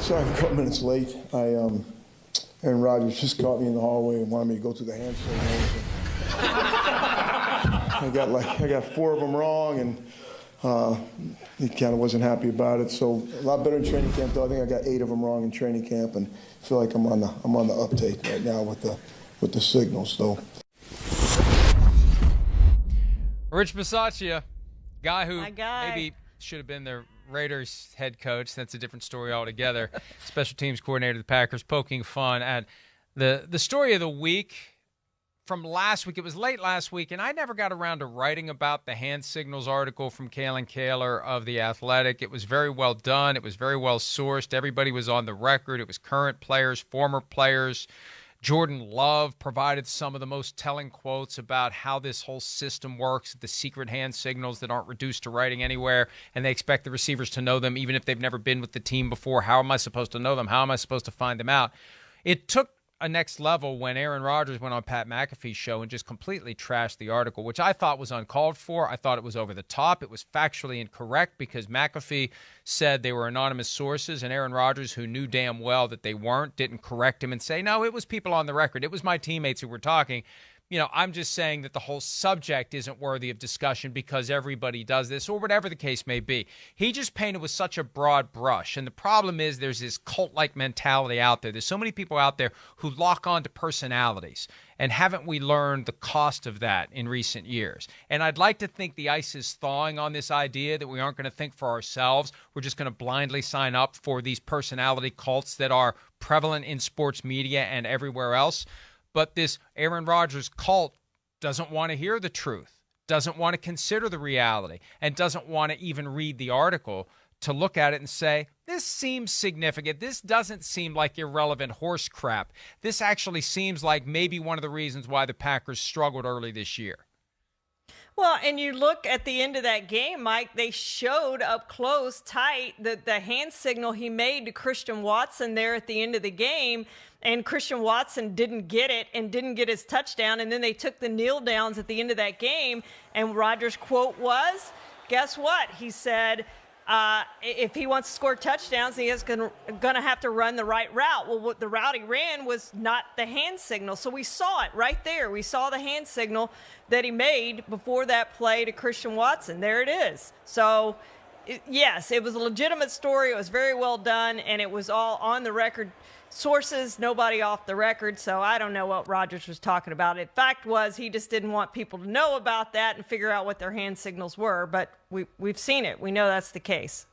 Sorry, I'm a couple minutes late. Aaron Rodgers just caught me in the hallway and wanted me to go through the hand signals. I got 4 of them wrong, and he kind of wasn't happy about it. So a lot better in training camp, though. I think I got 8 of them wrong in training camp, and I feel like I'm on the uptake right now with the signals. So. Rich Bisaccia, guy who maybe should have been their Raiders head coach. That's a different story altogether. Special teams coordinator of the Packers, poking fun at the story of the week from last week. It was late last week, and I never got around to writing about the hand signals article from Kalen Kaler of The Athletic. It was very well done. It was very well sourced. Everybody was on the record. It was current players, former players. Jordan Love provided some of the most telling quotes about how this whole system works, the secret hand signals that aren't reduced to writing anywhere, and they expect the receivers to know them even if they've never been with the team before. How am I supposed to know them? How am I supposed to find them out? It took a next level when Aaron Rodgers went on Pat McAfee's show and just completely trashed the article, which I thought was uncalled for. I thought it was over the top. It was factually incorrect because McAfee said they were anonymous sources, and Aaron Rodgers, who knew damn well that they weren't, didn't correct him and say, no, it was people on the record. It was my teammates who were talking. You know, I'm just saying that the whole subject isn't worthy of discussion because everybody does this or whatever the case may be. He just painted with such a broad brush. And the problem is there's this cult-like mentality out there. There's so many people out there who lock on to personalities. And haven't we learned the cost of that in recent years? And I'd like to think the ice is thawing on this idea that we aren't going to think for ourselves. We're just going to blindly sign up for these personality cults that are prevalent in sports media and everywhere else. But this Aaron Rodgers cult doesn't want to hear the truth, doesn't want to consider the reality, and doesn't want to even read the article to look at it and say, this seems significant. This doesn't seem like irrelevant horse crap. This actually seems like maybe one of the reasons why the Packers struggled early this year. Well, and you look at the end of that game, Mike, they showed up close, tight, the hand signal he made to Christian Watson there at the end of the game. And Christian Watson didn't get it and didn't get his touchdown. And then they took the kneel downs at the end of that game. And Rodgers' quote was, guess what? He said, if he wants to score touchdowns, he is going to have to run the right route. Well, what the route he ran was not the hand signal. So we saw it right there. We saw the hand signal that he made before that play to Christian Watson. There it is. So, yes, it was a legitimate story. It was very well done, and it was all on the record sources, nobody off the record. So I don't know what Rodgers was talking about. The fact was he just didn't want people to know about that and figure out what their hand signals were. But we've seen it. We know that's the case.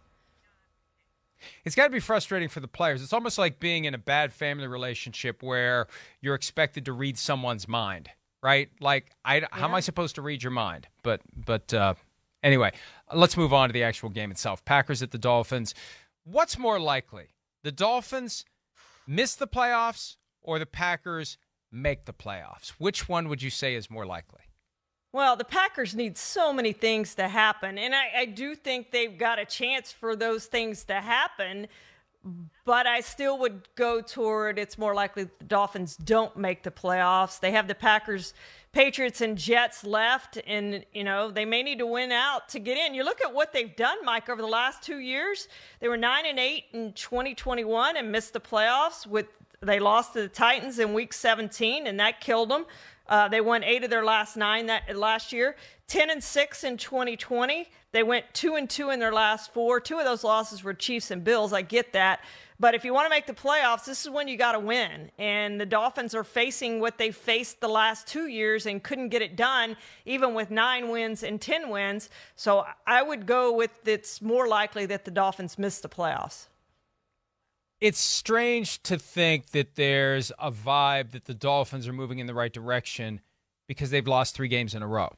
It's got to be frustrating for the players. It's almost like being in a bad family relationship where you're expected to read someone's mind, right? Like, how am I supposed to read your mind? But anyway, let's move on to the actual game itself. Packers at the Dolphins. What's more likely? The Dolphins miss the playoffs or the Packers make the playoffs? Which one would you say is more likely? Well, the Packers need so many things to happen, and I do think they've got a chance for those things to happen, but I still would go toward it's more likely the Dolphins don't make the playoffs. They have the Packers, Patriots, and Jets left, and, you know, they may need to win out to get in. You look at what they've done, Mike, over the last 2 years. They were 9-8 in 2021 and missed the playoffs. They lost to the Titans in Week 17, and that killed them. They won 8 of their last 9 last year. 10-6 in 2020. They went 2-2 in their last 4. 2 of those losses were Chiefs and Bills. I get that. But if you want to make the playoffs, this is when you got to win. And the Dolphins are facing what they faced the last 2 years and couldn't get it done, even with 9 wins and 10 wins. So I would go with it's more likely that the Dolphins miss the playoffs. It's strange to think that there's a vibe that the Dolphins are moving in the right direction because they've lost 3 games in a row.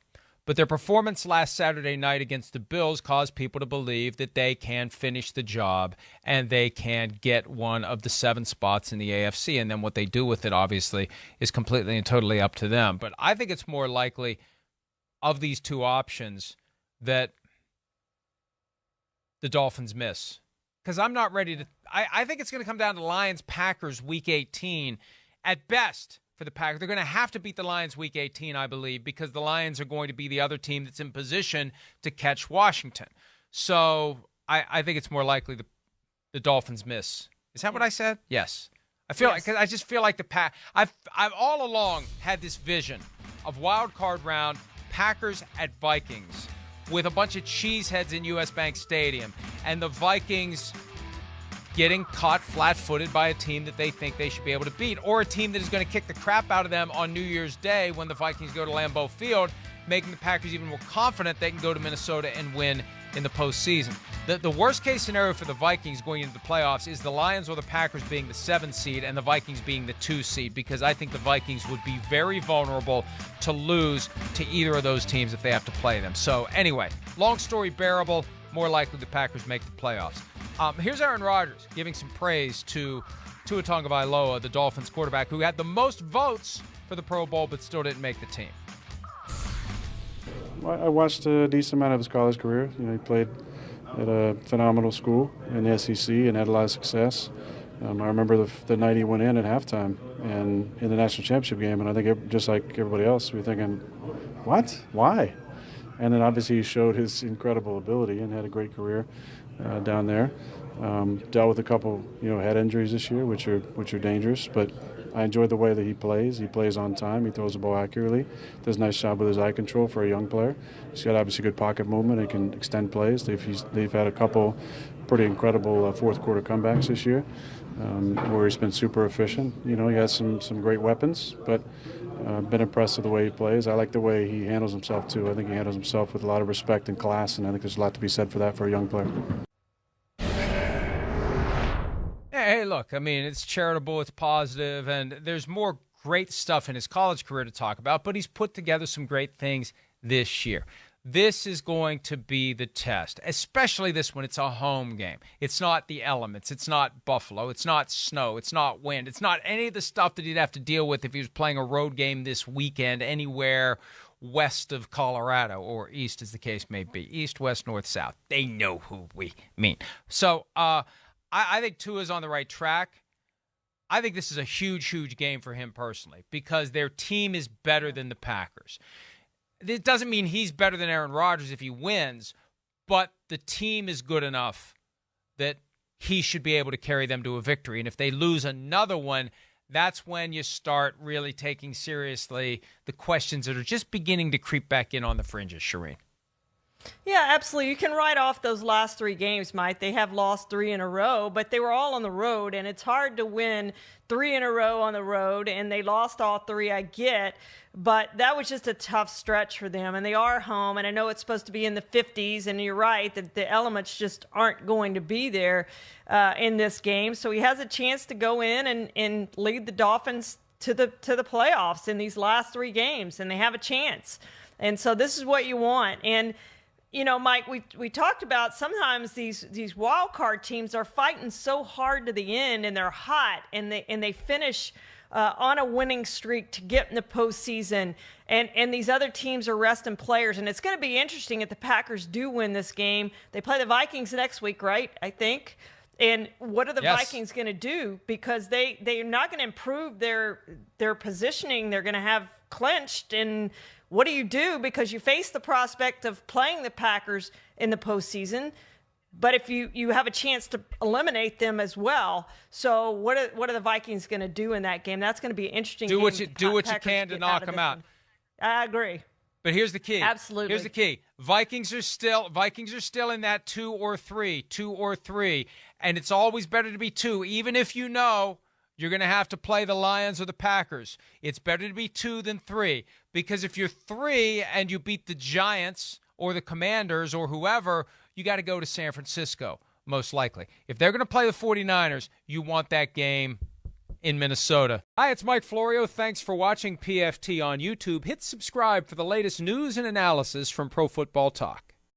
But their performance last Saturday night against the Bills caused people to believe that they can finish the job and they can get one of the 7 spots in the AFC. And then what they do with it, obviously, is completely and totally up to them. But I think it's more likely of these 2 options that the Dolphins miss. Because I'm not ready to – I think it's going to come down to Lions-Packers Week 18 at best. For the Packers, they're going to have to beat the Lions Week 18, I believe, because the Lions are going to be the other team that's in position to catch Washington. So I think it's more likely the Dolphins miss Is that what I said? Yes. I just feel like I've all along had this vision of wild card round, Packers at Vikings, with a bunch of cheeseheads in US Bank Stadium, and the Vikings getting caught flat-footed by a team that they think they should be able to beat, or a team that is going to kick the crap out of them on New Year's Day when the Vikings go to Lambeau Field, making the Packers even more confident they can go to Minnesota and win in the postseason. The worst-case scenario for the Vikings going into the playoffs is the Lions or the Packers being the 7th seed and the Vikings being the 2 seed, because I think the Vikings would be very vulnerable to lose to either of those teams if they have to play them. So anyway, long story bearable, more likely the Packers make the playoffs. Here's Aaron Rodgers giving some praise to Tua Tagovailoa, the Dolphins quarterback, who had the most votes for the Pro Bowl but still didn't make the team. I watched a decent amount of his college career. He played at a phenomenal school in the SEC and had a lot of success. I remember the night he went in at halftime and in the national championship game, and I think just like everybody else, we were thinking, what? Why? And then obviously he showed his incredible ability and had a great career down there. Dealt with a couple, head injuries this year, which are dangerous, but I enjoyed the way that he plays. He plays on time. He throws the ball accurately. Does a nice job with his eye control for a young player. He's got obviously good pocket movement and can extend plays. They've had a couple pretty incredible fourth quarter comebacks this year where he's been super efficient. He has some great weapons, but been impressed with the way he plays. I like the way he handles himself too. I think he handles himself with a lot of respect and class, and I think there's a lot to be said for that for a young player. Hey, look, it's charitable, it's positive, and there's more great stuff in his college career to talk about, but he's put together some great things this year. This is going to be the test, especially this one. It's a home game. It's not the elements. It's not Buffalo. It's not snow. It's not wind. It's not any of the stuff that he'd have to deal with if he was playing a road game this weekend anywhere west of Colorado, or east as the case may be. East, west, north, south. They know who we mean. So, I think Tua's on the right track. I think this is a huge, huge game for him personally because their team is better than the Packers. It doesn't mean he's better than Aaron Rodgers if he wins, but the team is good enough that he should be able to carry them to a victory. And if they lose another one, that's when you start really taking seriously the questions that are just beginning to creep back in on the fringes, Charean. Yeah, absolutely. You can write off those last 3 games, Mike. They have lost 3 in a row, but they were all on the road, and it's hard to win 3 in a row on the road, and they lost all 3, I get, but that was just a tough stretch for them, and they are home, and I know it's supposed to be in the 50s, and you're right that the elements just aren't going to be there in this game, so he has a chance to go in and lead the Dolphins to the playoffs in these last 3 games, and they have a chance, and so this is what you want. And Mike, we talked about sometimes these wild card teams are fighting so hard to the end, and they're hot, and they finish on a winning streak to get in the postseason, and these other teams are resting players, and it's going to be interesting if the Packers do win this game. They play the Vikings next week, right? I think. And what are the Vikings going to do? Because they're not going to improve their positioning. They're going to have clinched, and what do you do? Because you face the prospect of playing the Packers in the postseason, but if you have a chance to eliminate them as well. So what are the Vikings going to do in that game? That's going to be an interesting. Do what you can to knock them out. I agree. But here's the key. Absolutely. Here's the key. Vikings are still in that 2 or 3, and it's always better to be 2, even if you're going to have to play the Lions or the Packers. It's better to be 2 than 3, because if you're 3 and you beat the Giants or the Commanders or whoever, you got to go to San Francisco, most likely. If they're going to play the 49ers, you want that game in Minnesota. Hi, it's Mike Florio. Thanks for watching PFT on YouTube. Hit subscribe for the latest news and analysis from Pro Football Talk.